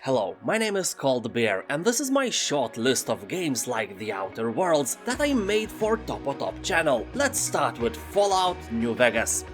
Hello, my name is Cold Bear, and this is my short list of games like The Outer Worlds that I made for Topo Top channel. Let's start with Fallout New Vegas.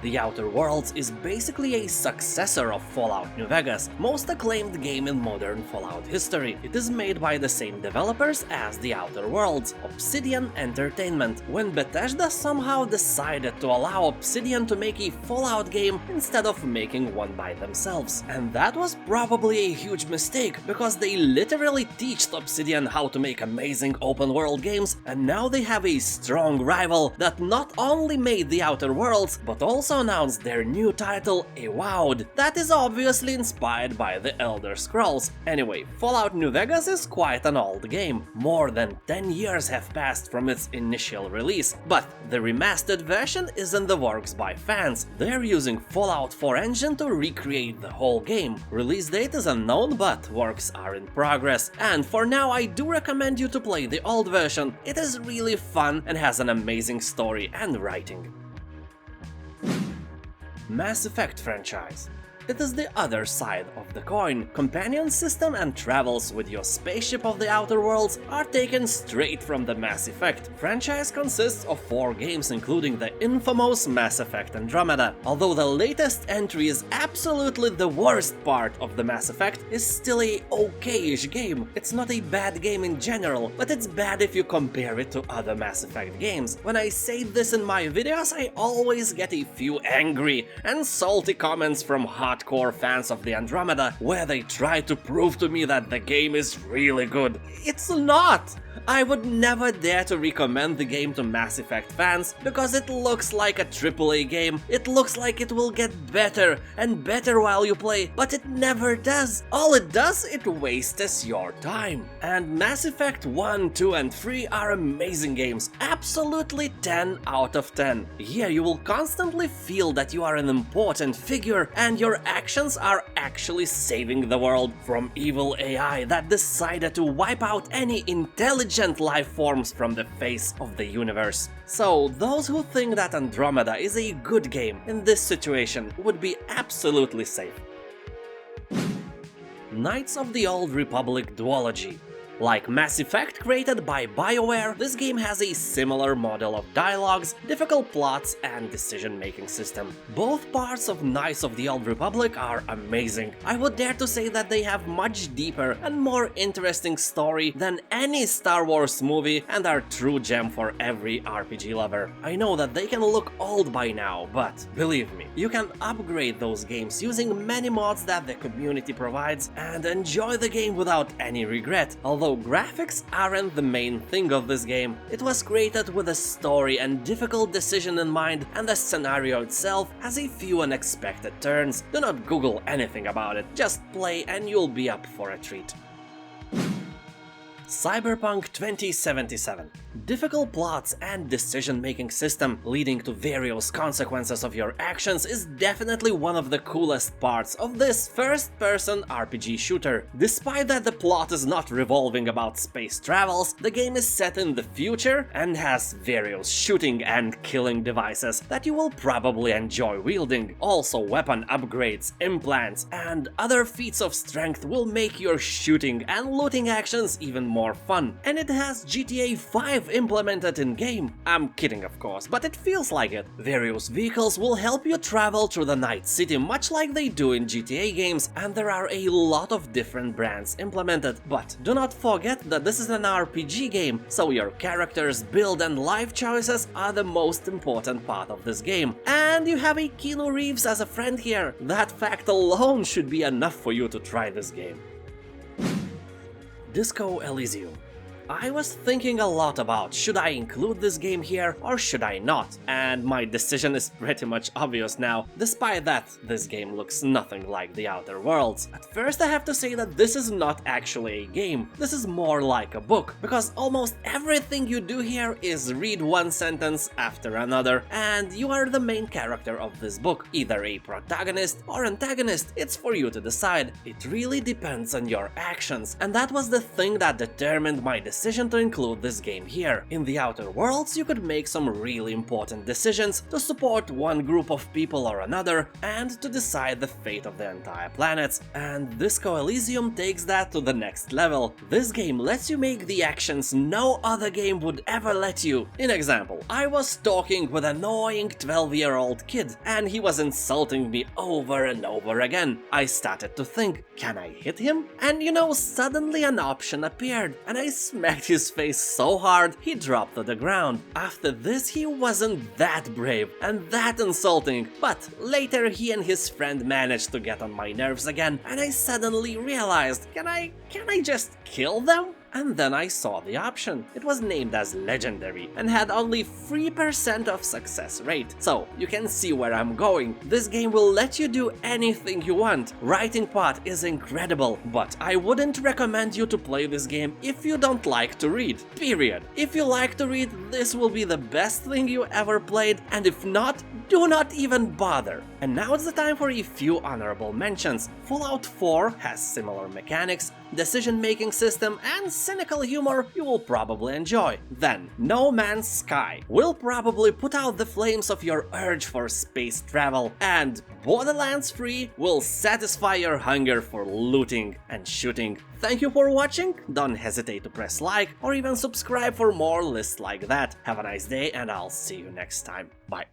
The Outer Worlds is basically a successor of Fallout New Vegas, most acclaimed game in modern Fallout history. It is made by the same developers as The Outer Worlds, Obsidian Entertainment, when Bethesda somehow decided to allow Obsidian to make a Fallout game instead of making one by themselves. And that was probably a huge mistake, because they literally taught Obsidian how to make amazing open world games, and now they have a strong rival that not only made The Outer Worlds, but also announced their new title, Avowed, that is obviously inspired by the Elder Scrolls. Anyway, Fallout New Vegas is quite an old game. More than 10 years have passed from its initial release, but the remastered version is in the works by fans. They're using Fallout 4 engine to recreate the whole game. Release date is unknown, but works are in progress. And for now, I do recommend you to play the old version. It is really fun and has an amazing story and writing. Mass Effect franchise. It is the other side of the coin. Companion system and travels with your spaceship of the Outer Worlds are taken straight from the Mass Effect. Franchise consists of 4 games, including the infamous Mass Effect Andromeda. Although the latest entry is absolutely the worst part of the Mass Effect, is still a okay-ish game. It's not a bad game in general, but it's bad if you compare it to other Mass Effect games. When I say this in my videos, I always get a few angry and salty comments from hardcore fans of the Andromeda, where they try to prove to me that the game is really good. It's not! I would never dare to recommend the game to Mass Effect fans, because it looks like a AAA game. It looks like it will get better and better while you play, but it never does. All it does, it wastes your time. And Mass Effect 1, 2 and 3 are amazing games, absolutely 10 out of 10. Here you will constantly feel that you are an important figure and your actions are actually saving the world from evil AI that decided to wipe out any intelligent life forms from the face of the universe. So those who think that Andromeda is a good game in this situation would be absolutely safe. Knights of the Old Republic duology. Like Mass Effect created by BioWare, this game has a similar model of dialogues, difficult plots, and decision-making system. Both parts of Knights of the Old Republic are amazing. I would dare to say that they have much deeper and more interesting story than any Star Wars movie and are true gem for every RPG lover. I know that they can look old by now, but believe me, you can upgrade those games using many mods that the community provides and enjoy the game without any regret. Although graphics aren't the main thing of this game, it was created with a story and difficult decision in mind, and the scenario itself has a few unexpected turns. Do not Google anything about it, just play and you'll be up for a treat. Cyberpunk 2077. Difficult plots and decision-making system leading to various consequences of your actions is definitely one of the coolest parts of this first-person RPG shooter. Despite that the plot is not revolving about space travels, the game is set in the future and has various shooting and killing devices that you will probably enjoy wielding. Also, weapon upgrades, implants, and other feats of strength will make your shooting and looting actions even more fun. And it has GTA 5 implemented in-game. I'm kidding, of course, but it feels like it. Various vehicles will help you travel through the Night City much like they do in GTA games, and there are a lot of different brands implemented. But do not forget that this is an RPG game, so your character's build and life choices are the most important part of this game. And you have a Keanu Reeves as a friend here. That fact alone should be enough for you to try this game. Disco Elysium. I was thinking a lot about should I include this game here or should I not, and my decision is pretty much obvious now. Despite that, this game looks nothing like The Outer Worlds. At first I have to say that this is not actually a game, this is more like a book, because almost everything you do here is read one sentence after another, and you are the main character of this book, either a protagonist or antagonist, it's for you to decide. It really depends on your actions, and that was the thing that determined my decision decision to include this game here. In the Outer Worlds, you could make some really important decisions to support one group of people or another, and to decide the fate of the entire planets. And this Elysium takes that to the next level. This game lets you make the actions no other game would ever let you. In example, I was talking with an annoying 12-year-old kid, and he was insulting me over and over again. I started to think, can I hit him? And suddenly an option appeared, and I smacked his face so hard he dropped to the ground. After this, he wasn't that brave and that insulting, but later he and his friend managed to get on my nerves again, and I suddenly realized, can I just kill them? And then I saw the option. It was named as Legendary and had only 3% of success rate. So you can see where I'm going. This game will let you do anything you want. Writing part is incredible, but I wouldn't recommend you to play this game if you don't like to read. Period. If you like to read, this will be the best thing you ever played, and if not, do not even bother. And now it's the time for a few honorable mentions. Fallout 4 has similar mechanics, decision-making system, and cynical humor you will probably enjoy. Then, No Man's Sky will probably put out the flames of your urge for space travel, and Borderlands 3 will satisfy your hunger for looting and shooting. Thank you for watching, don't hesitate to press like or even subscribe for more lists like that. Have a nice day and I'll see you next time. Bye.